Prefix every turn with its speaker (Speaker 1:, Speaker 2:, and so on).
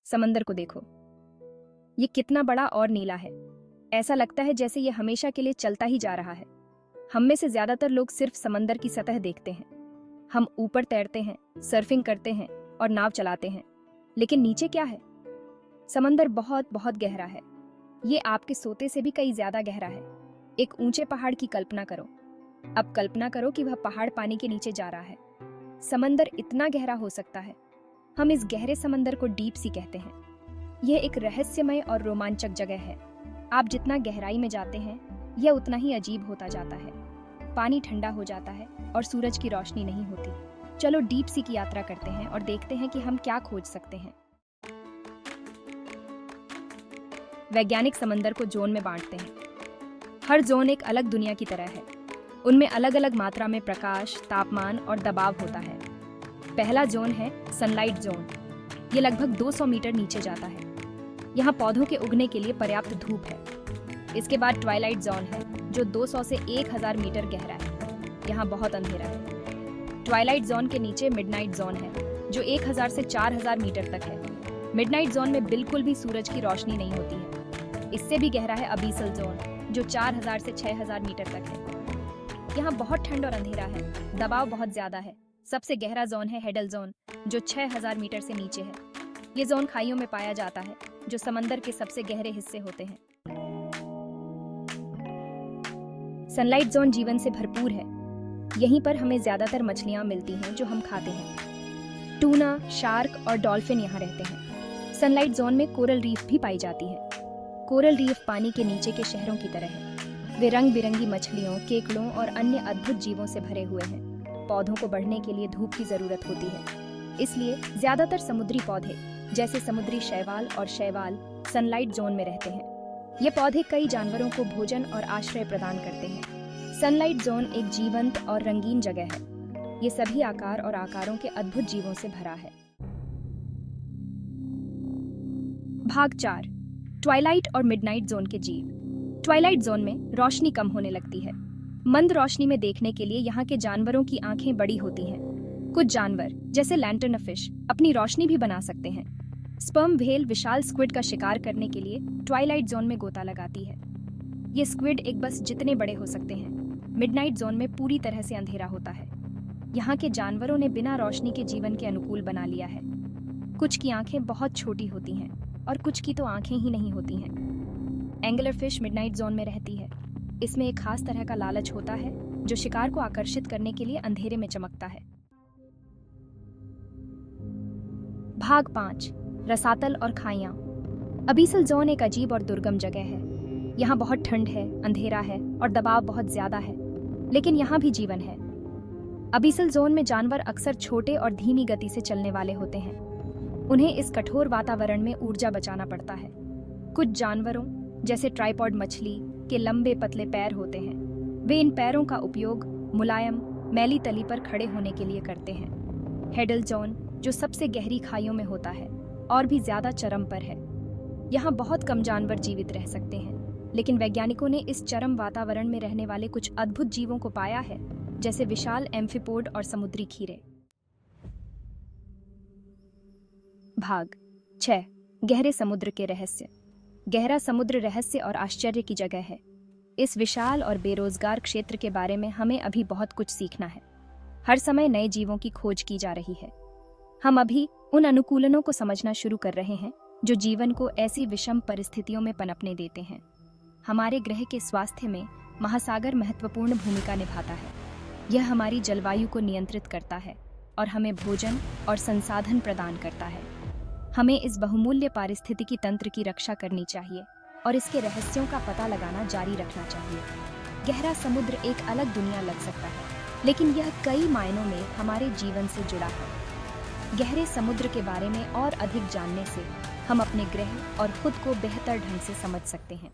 Speaker 1: समंदर को देखो, ये कितना बड़ा और नीला है। ऐसा लगता है जैसे ये हमेशा के लिए चलता ही जा रहा है। हम में से ज्यादातर लोग सिर्फ समंदर की सतह देखते हैं। हम ऊपर तैरते हैं, सर्फिंग करते हैं और नाव चलाते हैं, लेकिन नीचे क्या है? समंदर बहुत बहुत गहरा है। ये आपके सोते से भी कई ज्यादा गहरा है। एक ऊंचे पहाड़ की कल्पना करो। अब कल्पना करो कि वह पहाड़ पानी के नीचे जा रहा है। समंदर इतना गहरा हो सकता है। हम इस गहरे समंदर को डीप सी कहते हैं। यह एक रहस्यमय और रोमांचक जगह है। आप जितना गहराई में जाते हैं, यह उतना ही अजीब होता जाता है। पानी ठंडा हो जाता है और सूरज की रोशनी नहीं होती। चलो डीप सी की यात्रा करते हैं और देखते हैं कि हम क्या खोज सकते हैं। वैज्ञानिक समंदर को जोन में बांटते हैं। हर जोन एक अलग दुनिया की तरह है। उनमें अलग अलग मात्रा में प्रकाश, तापमान और दबाव होता है। पहला जोन है सनलाइट जोन। ये लगभग 200 मीटर नीचे जाता है। यहाँ पौधों के उगने के लिए पर्याप्त धूप है। इसके बाद ट्वाइलाइट जोन है, जो 200 से 1000 मीटर गहरा है। यहाँ बहुत अंधेरा है। ट्वाइलाइट जोन के नीचे मिडनाइट जोन है, जो 1000 से 4000 मीटर तक है। मिडनाइट जोन में बिल्कुल भी सूरज की रोशनी नहीं होती है। इससे भी गहरा है अबीसल जोन, जो 4000 से 6000 मीटर तक है। यहाँ बहुत ठंड और अंधेरा है। दबाव बहुत ज्यादा है। सबसे गहरा जोन है हेडल जोन, जो 6000 मीटर से नीचे है। ये जोन खाइयों में पाया जाता है, जो समंदर के सबसे गहरे हिस्से होते हैं। सनलाइट जोन जीवन से भरपूर है। यहीं पर हमें ज्यादातर मछलियां मिलती हैं जो हम खाते हैं। टूना, शार्क और डॉल्फिन यहाँ रहते हैं। सनलाइट जोन में कोरल रीफ भी पाई जाती है। कोरल रीफ पानी के नीचे के शहरों की तरह है। वे रंग बिरंगी मछलियों, केकड़ों और अन्य अद्भुत जीवों से भरे हुए हैं। पौधों को बढ़ने के लिए धूप की जरूरत होती है, इसलिए ज्यादातर समुद्री पौधे जैसे समुद्री शैवाल और शैवाल सनलाइट जोन में रहते हैं। ये पौधे कई जानवरों को भोजन और आश्रय प्रदान करते हैं। सनलाइट जोन एक जीवंत और रंगीन जगह है। ये सभी आकार और आकारों के अद्भुत जीवों से भरा है। भाग 4, ट्वाइलाइट और मिडनाइट जोन के जीव। ट्वाइलाइट जोन में रोशनी कम होने लगती है। मंद रोशनी में देखने के लिए यहाँ के जानवरों की आंखें बड़ी होती हैं। कुछ जानवर जैसे लैंटर्न फिश अपनी रोशनी भी बना सकते हैं। स्पर्म व्हेल विशाल स्क्विड का शिकार करने के लिए ट्वाइलाइट जोन में गोता लगाती है। ये स्क्विड एक बस जितने बड़े हो सकते हैं। मिडनाइट जोन में पूरी तरह से अंधेरा होता है। यहाँ के जानवरों ने बिना रोशनी के जीवन के अनुकूल बना लिया है। कुछ की आंखें बहुत छोटी होती हैं और कुछ की तो आंखें ही नहीं होती हैं। एंगलर फिश मिडनाइट जोन में रहती है। इसमें एक खास तरह का लालच होता है, जो शिकार को आकर्षित करने के लिए अंधेरे में चमकता है। भाग 5, रसातल और खाइयां। अबीसल जोन एक अजीब और दुर्गम जगह है। यहाँ बहुत ठंड है, अंधेरा है और दबाव बहुत ज्यादा है, लेकिन यहाँ भी जीवन है। अबीसल जोन में जानवर अक्सर छोटे और धीमी गति से चलने वाले होते हैं। उन्हें इस कठोर वातावरण में ऊर्जा बचाना पड़ता है। कुछ जानवरों जैसे ट्राइपॉड मछली के लंबे पतले पैर होते हैं। वे इन पैरों का उपयोग मुलायम मैली तली पर खड़े होने के लिए करते हैं। हेडल जोन, जो सबसे गहरी खाइयों में होता है और भी ज्यादा चरम पर है। यहाँ बहुत कम जानवर जीवित रह सकते हैं, लेकिन वैज्ञानिकों ने इस चरम वातावरण में रहने वाले कुछ अद्भुत जीवों को पाया है, जैसे विशाल एम्फीपोड और समुद्री खीरे। भाग 6, गहरे समुद्र के रहस्य। गहरा समुद्र रहस्य और आश्चर्य की जगह है। इस विशाल और बेरोजगार क्षेत्र के बारे में हमें अभी बहुत कुछ सीखना है। हर समय नए जीवों की खोज की जा रही है। हम अभी उन अनुकूलनों को समझना शुरू कर रहे हैं जो जीवन को ऐसी विषम परिस्थितियों में पनपने देते हैं। हमारे ग्रह के स्वास्थ्य में महासागर महत्वपूर्ण भूमिका निभाता है। यह हमारी जलवायु को नियंत्रित करता है और हमें भोजन और संसाधन प्रदान करता है। हमें इस बहुमूल्य पारिस्थितिकी तंत्र की रक्षा करनी चाहिए और इसके रहस्यों का पता लगाना जारी रखना चाहिए। गहरा समुद्र एक अलग दुनिया लग सकता है, लेकिन यह कई मायनों में हमारे जीवन से जुड़ा है। गहरे समुद्र के बारे में और अधिक जानने से हम अपने ग्रह और खुद को बेहतर ढंग से समझ सकते हैं।